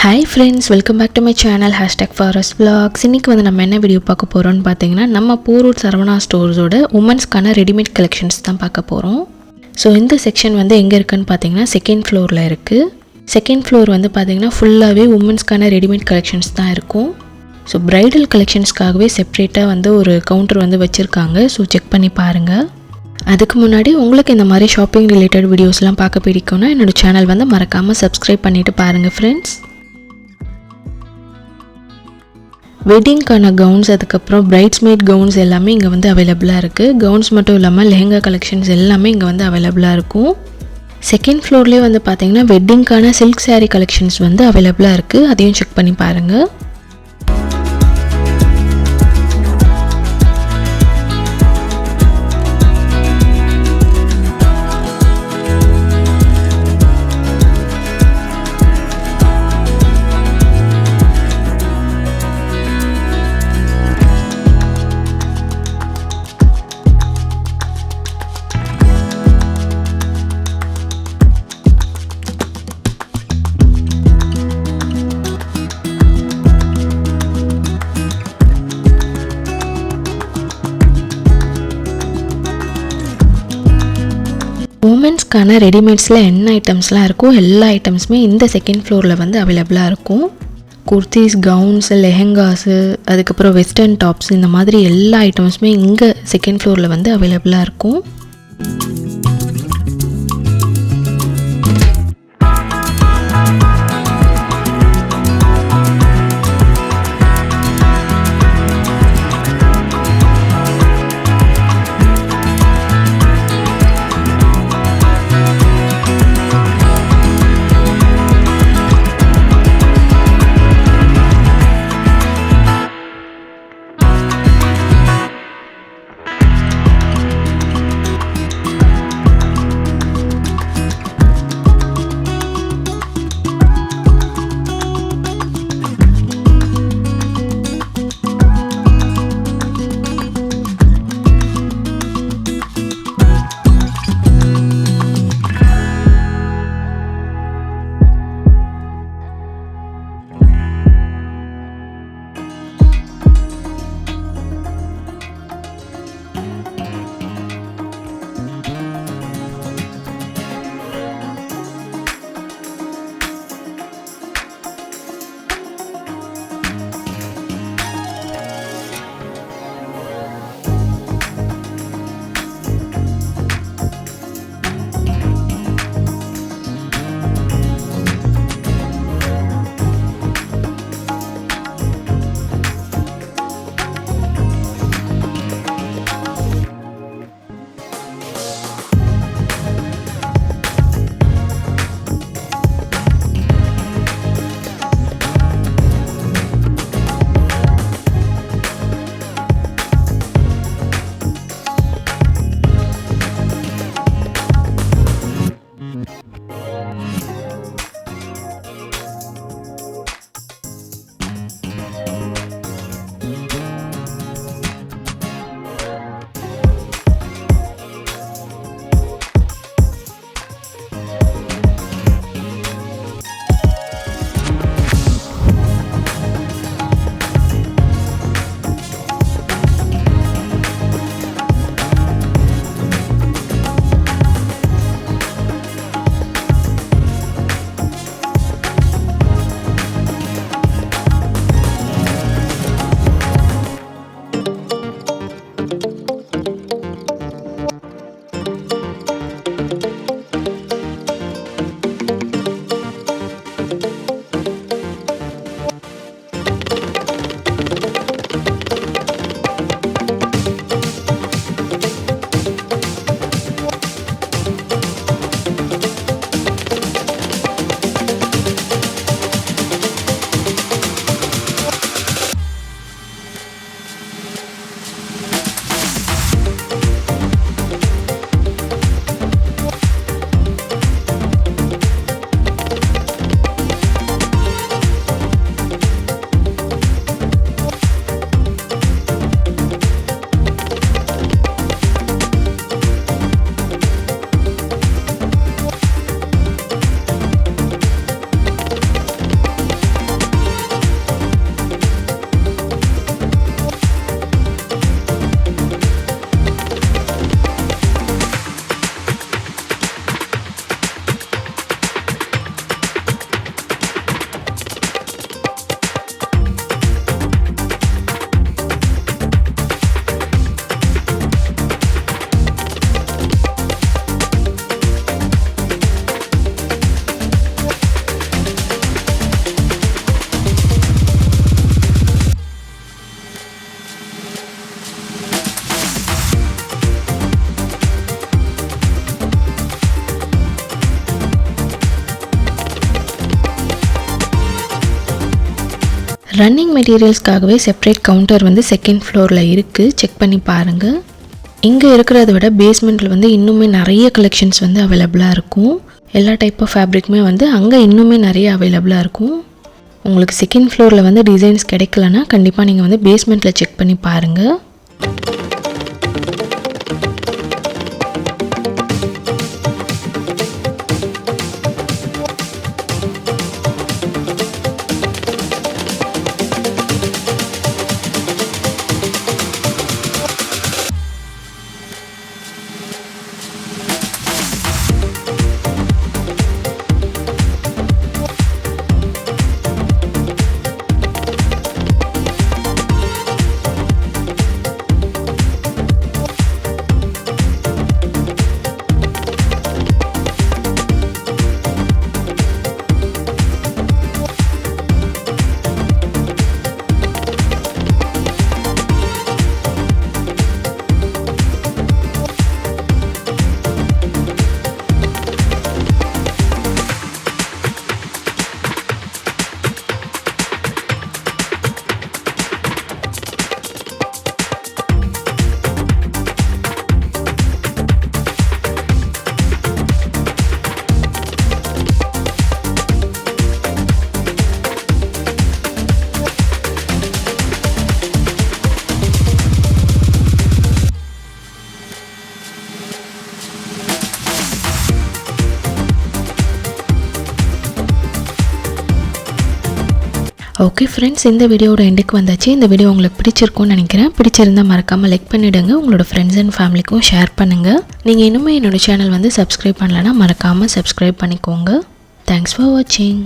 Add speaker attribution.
Speaker 1: Hi friends, welcome back to my channel #forest vlogs. இன்றைக்கி வந்து நம்ம என்ன வீடியோ பார்க்க போகிறோம்னு பார்த்தீங்கன்னா, நம்ம போரூர் சரவணா ஸ்டோர்ஸோட உமன்ஸ்க்கான ரெடிமேட் கலெக்ஷன்ஸ் தான் பார்க்க போகிறோம். ஸோ இந்த செக்ஷன் வந்து எங்கே இருக்குதுன்னு பார்த்தீங்கன்னா செகண்ட் ஃப்ளோரில் இருக்குது. செகண்ட் ஃப்ளோர் வந்து பார்த்தீங்கன்னா ஃபுல்லாகவே உமன்ஸ்க்கான ரெடிமேட் கலெக்ஷன்ஸ் தான் இருக்கும். ஸோ ப்ரைடல் கலெக்ஷன்ஸ்க்காகவே செப்ரேட்டாக வந்து ஒரு கவுண்டர் வந்து வச்சுருக்காங்க. ஸோ செக் பண்ணி பாருங்கள். அதுக்கு முன்னாடி உங்களுக்கு இந்த மாதிரி ஷாப்பிங் ரிலேட்டட் வீடியோஸ்லாம் பார்க்க பிடிக்கும்னா என்னோடய சேனல் வந்து மறக்காமல் சப்ஸ்கிரைப் பண்ணிவிட்டு பாருங்கள் ஃப்ரெண்ட்ஸ். வெட்டிங்க்கான கவுன்ஸ், அதுக்கப்புறம் பிரைட்ஸ்மேட் கவுன்ஸ் எல்லாமே இங்கே வந்து அவைலபிளாக இருக்குது. கவுன்ஸ் மட்டும் இல்லாமல் லெஹங்கா கலெக்ஷன்ஸ் எல்லாமே இங்கே வந்து அவைலபிளாக இருக்கும். செகண்ட் ஃப்ளோர்லேயே வந்து பார்த்திங்கன்னா வெட்டிங்க்கான சில்க் சாரீ கலெக்ஷன்ஸ் வந்து அவைலபிளாக இருக்குது. அதையும் செக் பண்ணி பாருங்கள். உமன்ஸ்க்கான ரெடிமேட்ஸில் என்ன ஐட்டம்ஸ்லாம் இருக்கோ எல்லா ஐட்டம்ஸுமே இந்த செகண்ட் ஃப்ளோரில் வந்து அவைலபிளாக இருக்கும். குர்த்திஸ், கவுன்ஸு, லெஹெங்காஸு, அதுக்கப்புறம் வெஸ்டர்ன் டாப்ஸ், இந்த மாதிரி எல்லா ஐட்டம்ஸுமே இங்கே செகண்ட் ஃப்ளோரில் வந்து அவைலபிளாக இருக்கும். ரன்னிங் மெட்டீரியல்ஸ்க்காகவே செப்பரேட் கவுண்டர் வந்து செகண்ட் ஃப்ளோரில் இருக்குது, செக் பண்ணி பாருங்கள். இங்கே இருக்கிறத விட பேஸ்மெண்ட்டில் வந்து இன்னுமே நிறைய கலெக்ஷன்ஸ் வந்து அவைலபிளாக இருக்கும். எல்லா டைப் ஆஃப் ஃபேப்ரிக்குமே வந்து அங்கே இன்னுமே நிறைய அவைலபிளாக இருக்கும். உங்களுக்கு செகண்ட் ஃப்ளோரில் வந்து டிசைன்ஸ் கிடைக்கலன்னா கண்டிப்பாக நீங்கள் வந்து பேஸ்மெண்ட்டில் செக் பண்ணி பாருங்கள். ஓகே ஃப்ரெண்ட்ஸ், இந்த வீடியோட எண்டுக்கு வந்தாச்சு. இந்த வீடியோ உங்களுக்கு பிடிச்சிருக்கும்னு நினைக்கிறேன். பிடிச்சிருந்தால் மறக்காமல் லைக் பண்ணிவிடுங்க. உங்களோட ஃப்ரெண்ட்ஸ் அண்ட் ஃபேமிலிக்கும் ஷேர் பண்ணுங்கள். நீங்கள் இன்னுமே என்னோடய சேனல் வந்து சப்ஸ்கிரைப் பண்ணலைன்னா மறக்காமல் சப்ஸ்கிரைப் பண்ணிக்கோங்க. தேங்க்ஸ் ஃபார் வாட்சிங்.